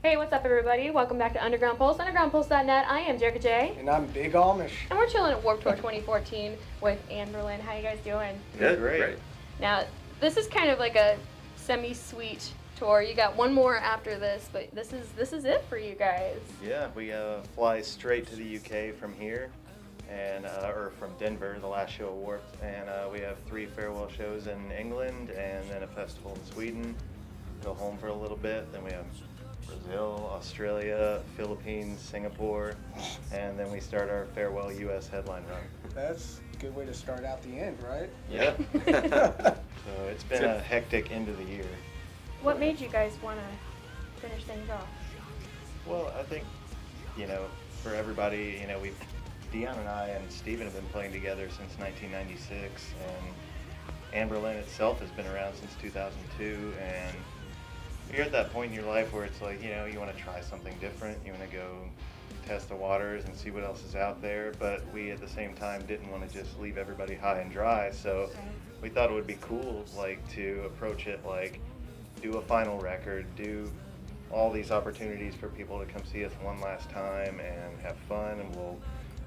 Hey, what's up, everybody? Welcome back to Underground Pulse, undergroundpulse.net. I am Jerica J. And I'm Big Amish. And we're chilling at Warped Tour 2014 with Anberlin. How you guys doing? Good, great. Now, this is kind of like a semi-sweet tour. You got one more after this, but this is it for you guys. Yeah, we fly straight to the UK from here, and or from Denver, the last show of Warped, and we have 3 farewell shows in England, and then a festival in Sweden. Go home for a little bit, then we have Brazil, Australia, Philippines, Singapore, and then we start our farewell U.S. headline run. That's a good way to start out the end, right? Yeah. So it's been a hectic end of the year. What made you guys want to finish things off? Well, I think, for everybody, Dion and I and Steven have been playing together since 1996, and Anberlin itself has been around since 2002, and you're at that point in your life where it's like, you want to try something different, you want to go test the waters and see what else is out there, but we at the same time didn't want to just leave everybody high and dry, so we thought it would be cool, to approach it do a final record, do all these opportunities for people to come see us one last time and have fun, and we'll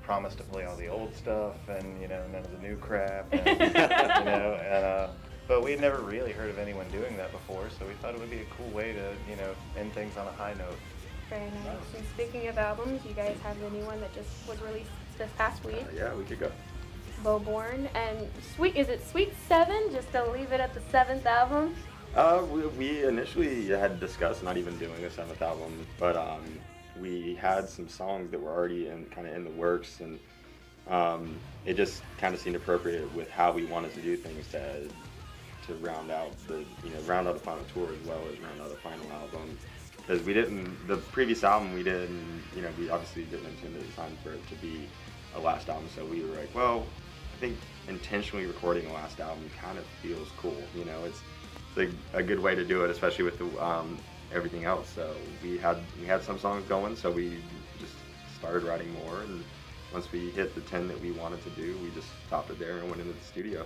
promise to play all the old stuff and none of the new crap, and, but we had never really heard of anyone doing that before, so we thought it would be a cool way to end things on a high note. Very nice. And speaking of albums, you guys have the new one that just was released this past week. Yeah, we could go. Bowborn. And is it Sweet 7, just to leave it at the 7th album? We initially had discussed not even doing a 7th album, but we had some songs that were already in the works, and it just kind of seemed appropriate with how we wanted to do things to round out the final tour as well as round out the final album. Because the previous album we did, we obviously didn't intend at the time for it to be a last album, so we were like, well, I think intentionally recording a last album kind of feels cool, it's a good way to do it, especially with the everything else. So we had some songs going, so we just started writing more, and once we hit the 10 that we wanted to do, we just stopped it there and went into the studio.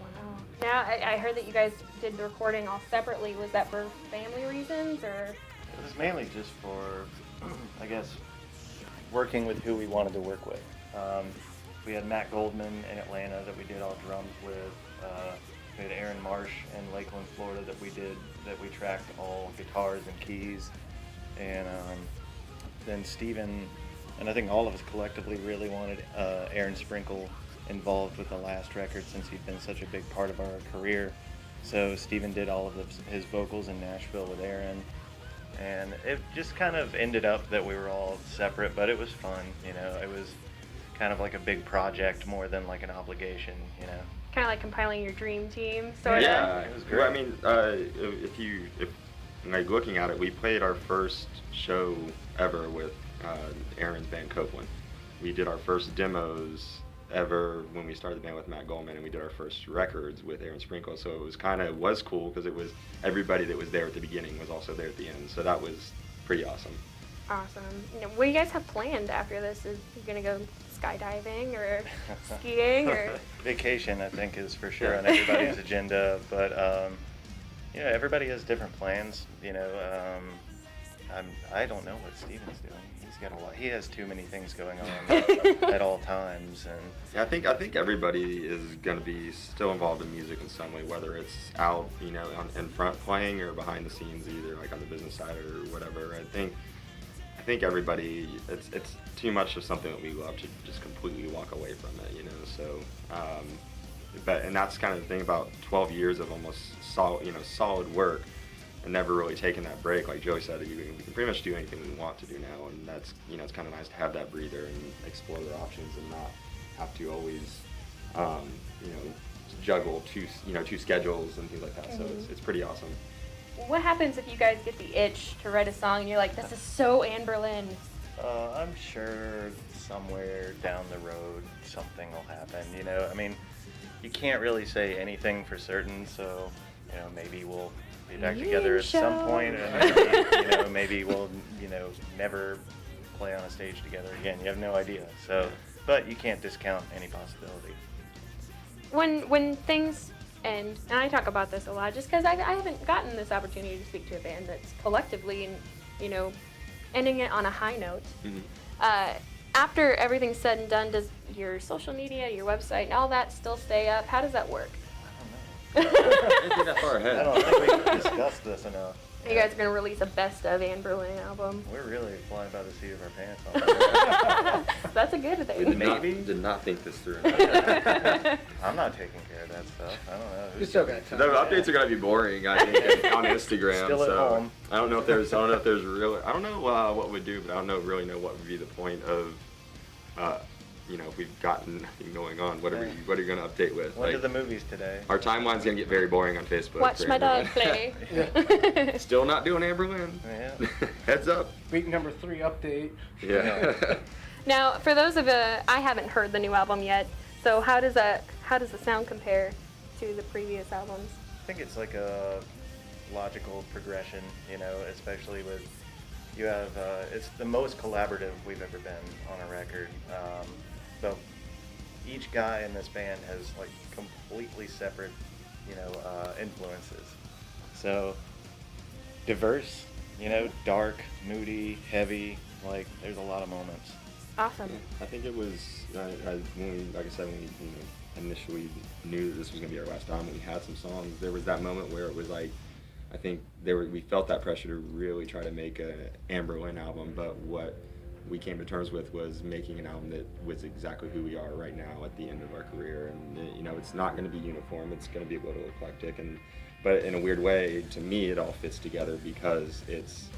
Wow. Now, I heard that you guys did the recording all separately. Was that for family reasons, or? It was mainly just for, I guess, working with who we wanted to work with. We had Matt Goldman in Atlanta that we did all drums with. We had Aaron Marsh in Lakeland, Florida that we tracked all guitars and keys. And then Steven, and I think all of us collectively really wanted Aaron Sprinkle involved with the last record since he'd been such a big part of our career. So Steven did all of his vocals in Nashville with Aaron. And it just kind of ended up that we were all separate, but it was fun, it was kind of like a big project more than like an obligation, Kind of like compiling your dream team, sort of. Yeah, it was great. Well, I mean, if looking at it, we played our first show ever with Aaron's band Copeland. We did our first demos ever when we started the band with Matt Goldman, and we did our first records with Aaron Sprinkle, so it was cool because it was everybody that was there at the beginning was also there at the end, so that was pretty awesome. Awesome. What do you guys have planned after this? Is you gonna go skydiving or skiing or? Vacation, I think, is for sure on everybody's agenda, but everybody has different plans. I don't know what Steven's doing. He's got a lot. He has too many things going on at all times, and yeah, I think everybody is going to be still involved in music in some way, whether it's out, in front playing or behind the scenes, either like on the business side or whatever. I think everybody, it's too much of something that we love to just completely walk away from it, So, and that's kind of the thing about 12 years of almost solid work. And never really taking that break. Like Joey said, we can pretty much do anything we want to do now, and that's it's kind of nice to have that breather and explore their options and not have to always juggle two schedules and things like that. So it's pretty awesome. What happens if you guys get the itch to write a song and you're like, this is so Anberlin? I'm sure somewhere down the road something will happen. I mean, you can't really say anything for certain, so maybe we'll be back together at some point, and maybe we'll never play on a stage together again. You have no idea. So, but you can't discount any possibility. When things and I talk about this a lot just because I haven't gotten this opportunity to speak to a band that's collectively you know, ending it on a high note. Mhm. After everything's said and done, does your social media, your website, and all that still stay up? How does that work? I don't know. I didn't think that far ahead. I don't think we discussed this enough. You guys are going to release a best of Anberlin album. We're really flying by the seat of our pants on that. That's a good We thing. did not think this through. I'm not taking care of that stuff. I don't know. You still got The time. updates are gonna be boring, I think, on Instagram. Still at so home. I don't know if there's really. I don't know what we'd do, but I don't really know what would be the point of, if we've gotten nothing going on. What are you gonna update with? Went to the movies today. Our timeline's gonna get very boring on Facebook. Watch for my dog everyone. play. Still not doing Anberlin. Yeah. Heads up. Week number 3 update. Yeah. Now, for those of I haven't heard the new album yet. So how does the sound compare to the previous albums? I think it's like a logical progression, especially with you have it's the most collaborative we've ever been on a record. So each guy in this band has like completely separate, influences. So diverse, dark, moody, heavy. Like there's a lot of moments. Awesome. I think it was when we initially knew that this was gonna be our last album. We had some songs. There was that moment where it was like, I think we felt that pressure to really try to make a Anberlin album, but what we came to terms with was making an album that was exactly who we are right now at the end of our career. And it's not going to be uniform. It's going to be a little eclectic, but in a weird way, to me, it all fits together because it's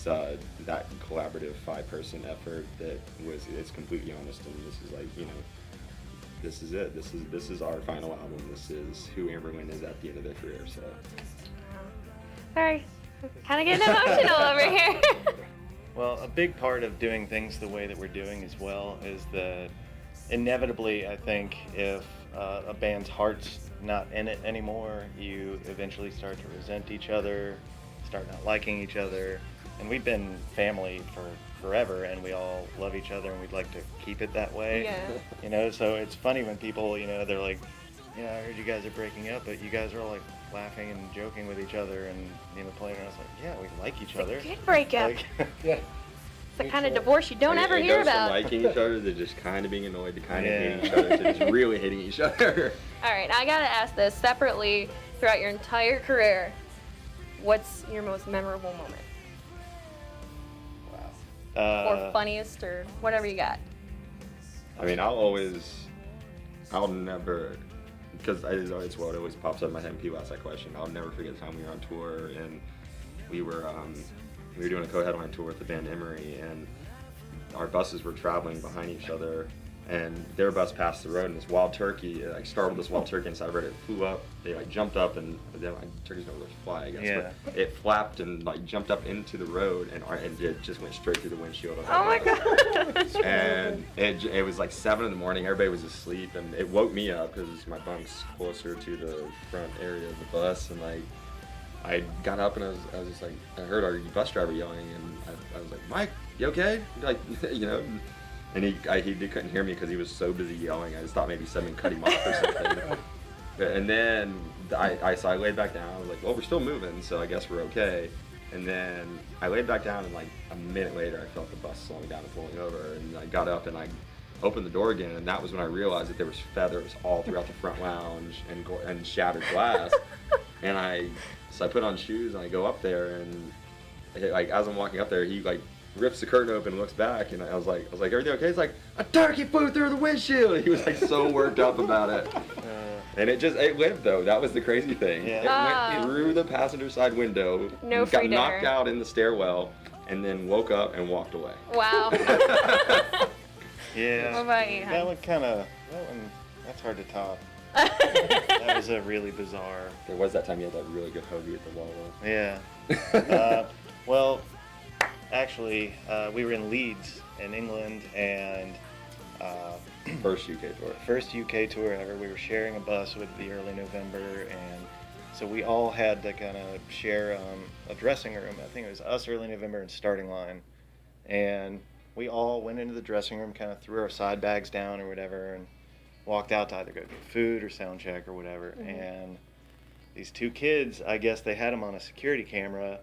that collaborative 5-person effort it's completely honest, and this is like, this is it. This is our final album. This is who Anberlin is at the end of their career. So. Sorry, kind of getting emotional over here. Well, a big part of doing things the way that we're doing as well is that inevitably, I think, if a band's heart's not in it anymore, you eventually start to resent each other, start not liking each other. And we've been family for forever, and we all love each other, and we'd like to keep it that way. Yeah. So it's funny when people, they're like, I heard you guys are breaking up, but you guys are all like laughing and joking with each other and, playing around. It's like, yeah, we like each other. Good breakup. Like, Yeah. It's the kind of divorce you don't ever It hear goes from about. liking each other to just kind of being annoyed to kind of Yeah. hating each other to just really hating each other. All right, I gotta ask this separately throughout your entire career. What's your most memorable moment? wow. Or funniest, or whatever you got? I mean, I'll never, because it's what always pops up in my head when people ask that question. I'll never forget the time we were on tour and we were doing a co-headline tour with the band Emery, and our buses were traveling behind each other, and their bus passed the road, and this wild turkey startled this wild turkey inside of it. It flew up. They jumped up, and then turkeys don't really fly, I guess. Yeah. But it flapped and jumped up into the road, and it just went straight through the windshield of our Oh my bus. god. And it was like 7 in the morning. Everybody was asleep, and it woke me up because my bunk's closer to the front area of the bus. And I got up and I was just like, I heard our bus driver yelling, and I was like, Mike, you okay? And he couldn't hear me because he was so busy yelling. I just thought maybe something cut him off or something. And then so I laid back down. I was like, well, we're still moving, so I guess we're okay. And then I laid back down, and like a minute later, I felt the bus slowing down and pulling over. And I got up and I opened the door again, and that was when I realized that there was feathers all throughout the front lounge and shattered glass. So I put on shoes and I go up there, and as I'm walking up there, he rips the curtain open and looks back, and I was like, everything okay? He's like, a turkey flew through the windshield. He was so worked up about it. And it lived though. That was the crazy thing. Yeah. It went through the passenger side window, No got free knocked dinner. out in the stairwell, and then woke up and walked away. Wow. Yeah. What about you, That hon? one, that's hard to top. That was a really bizarre. There was that time you had that really good hoagie at the Wawa. Yeah. Well, actually, we were in Leeds in England, and First UK tour. first UK tour ever. We were sharing a bus with the Early November, and so we all had to kind of share a dressing room. I think it was us, Early November, and Starting Line, and we all went into the dressing room, kind of threw our side bags down or whatever, and walked out to either go get food or sound check or whatever. And these 2 kids, I guess they had them on a security camera,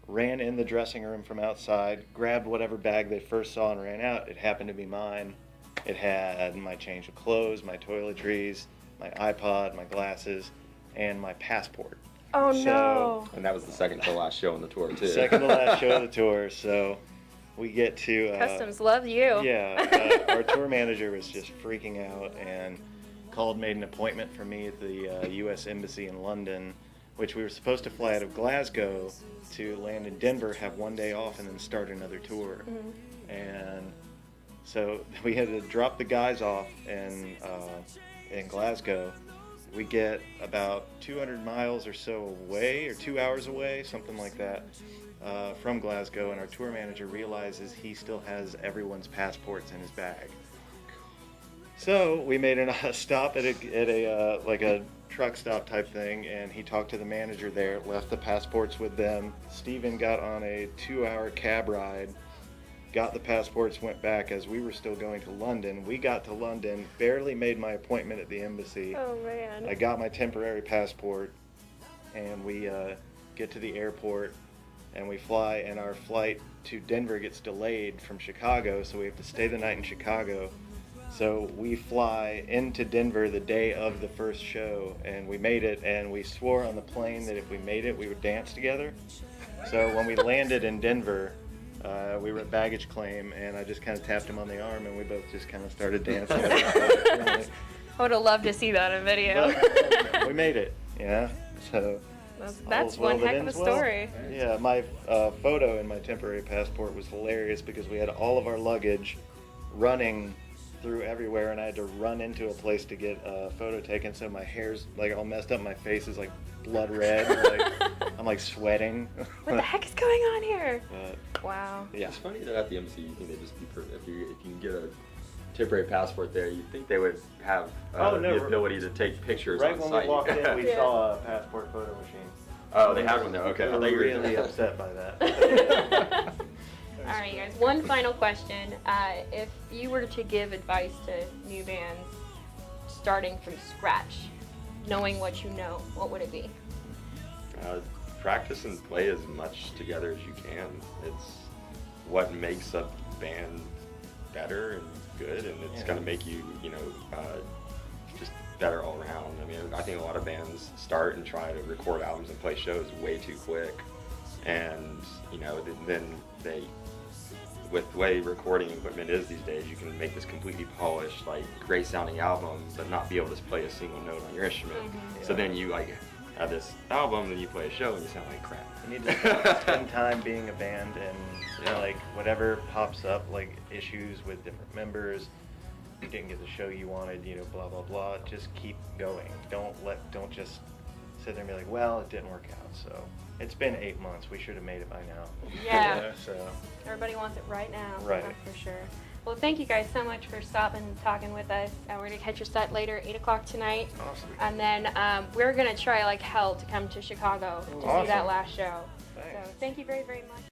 ran in the dressing room from outside, grabbed whatever bag they first saw and ran out. It happened to be mine. It had my change of clothes, my toiletries, my iPod, my glasses, and my passport. Oh So- no. And that was the second to last show on the tour too. Second to last show of the tour, so we get to... Customs love you. Yeah, our tour manager was just freaking out and made an appointment for me at the U.S. Embassy in London, which we were supposed to fly out of Glasgow to land in Denver, have one day off, and then start another tour. And so we had to drop the guys off in Glasgow. We get about 200 miles or so away, or 2 hours away, something like that, from Glasgow, and our tour manager realizes he still has everyone's passports in his bag. So we made a stop at a like a truck stop type thing, and he talked to the manager there, left the passports with them. Steven got on a 2-hour cab ride, got the passports, went back as we were still going to London. We got to London, barely made my appointment at the embassy. Oh man. I got my temporary passport, and we get to the airport, and we fly, and our flight to Denver gets delayed from Chicago, so we have to stay the night in Chicago. So we fly into Denver the day of the first show, and we made it, and we swore on the plane that if we made it, we would dance together. So when we landed in Denver, we were at baggage claim, and I just kind of tapped him on the arm, and we both just kind of started dancing. I would have loved to see that in video. But we made it, yeah. So That's all's well one that heck of a ends well. story. Yeah, my photo in my temporary passport was hilarious because we had all of our luggage running through everywhere, and I had to run into a place to get a photo taken, so my hair's like all messed up, my face is like blood red, like I'm like sweating. What the heck is going on here? But, Wow. yeah. It's funny that at the embassy you think they'd just be if you can get a temporary passport there, you'd think they would have Oh, no, the ability to take pictures Right on when site. we walked in, we Yeah. saw a passport photo machine. Oh, they had one there. Okay, I We thought were you were really upset by that. All right, you guys. One final question: if you were to give advice to new bands starting from scratch, knowing what you know, what would it be? Practice and play as much together as you can. It's what makes a band better and good, and it's Yeah. going to make you, just better all around. I mean, I think a lot of bands start and try to record albums and play shows way too quick, and then they, with the way recording equipment is these days, you can make this completely polished, like great sounding album, but not be able to play a single note on your instrument. So then you have this album, then you play a show and you sound like crap. You need to spend time being a band, and Yeah. like whatever pops up, like issues with different members, you didn't get the show you wanted, blah blah blah. Just keep going. Don't just sit there and be like, well, it didn't work out. So it's been 8 months. We should have made it by now. Yeah. So Everybody wants it right now. Right. That's for sure. Well, thank you guys so much for stopping and talking with us. We're gonna catch your set later, 8 o'clock tonight, awesome. and then we're gonna try like hell to come to Chicago to see that Awesome. last show. Thanks. So thank you very, very much.